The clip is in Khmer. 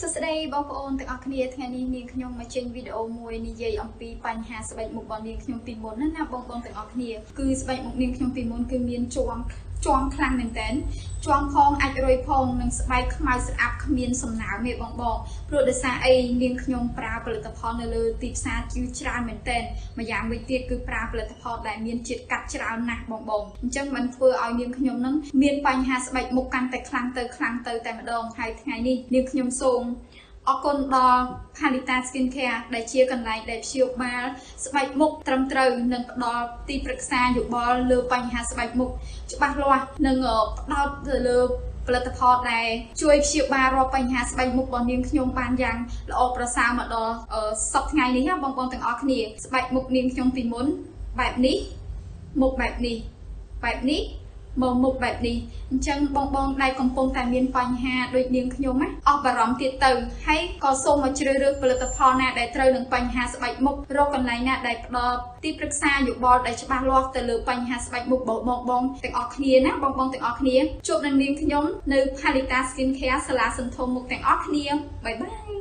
សួស្តីបងប្អូនទាំងអស់គ្នាថ្ងៃនេះនាងខ្ញុំមកចេញវីដេអូមួយនិយាយអំពីបញ្ហាស្បែកមុខរបស់នាងខ្ញុំពីមុនណាបងប្អូនទាំងអស់គ្នាគឺស្បែកមុខនាងខ្ញុំពីមុនគឺមានជាំខ្លាំងមែនតើជាំផងអាចរុយផងនិងស្បែកខ្មៅស្អាប់គ្មានសំណើមទេបងព្រោះដោយសារអីនាងខ្ញុំប្រើផលិតផលនៅលើទីផ្សារជាច្រើនមែនតើម្យ៉ាងវិញទៀតគឺប្រើផលិតផលដែលមានជាតិកាត់ច្រើនណាស់បងអញ្ចឹងมันធ្វើឲ្យនាងខ្ញុំនឹងមានបញ្ហាស្បែកមុខកាន់តែខ្លាំងទៅតែម្ដងហើយថ្ងៃនេះនាងខ្ញុំសូមអរគុណដល់ Palita Skin Care ដែលជាកន្លែងដែលព្យាបាលស្បែកមុខត្រឹមត្រូវនិងផ្ដល់ទីប្រឹក្សាយោបល់លើបញ្ហាស្បែកមុខច្បាស់លាស់និងផ្ដោតទៅលើផលិតផលដែលជួយព្យាបាលរាល់បញ្ហាស្បែកមុខរបស់នាងខ្ញុំបានយ៉ាងល្អប្រសើរមកដល់សប្តាហ៍ថ្ងៃនេះណាបងប្អូនទាំងអស់គ្នាស្បែកមុខនាងខ្ញុំពីមុនបែបនេះមុខបែបនេះមកមុខបែបនេះអញ្ចឹងបងដែលកំពុងតែមានបញ្ហាដូចនាងខ្ញុំណាអស់បារម្ភទៀតទៅហើយក៏សូមមកជ្រើសរើសផលិតផលណាដែលត្រូវនឹងបញ្ហាស្បែកមុខរកកន្លែងណាដែលផ្ដល់ទីប្រឹក្សាយោបល់ដែលច្បាស់លាស់ទៅលើបញ្ហាស្បែកមុខបងទាំងអស់គ្នាណាបងទាំងអស់គ្នាជួបនឹងនាងខ្ញុំនៅ Palita Skin Care សាលាសន្ធមុខទាំងអស់គ្នាបាយបាយ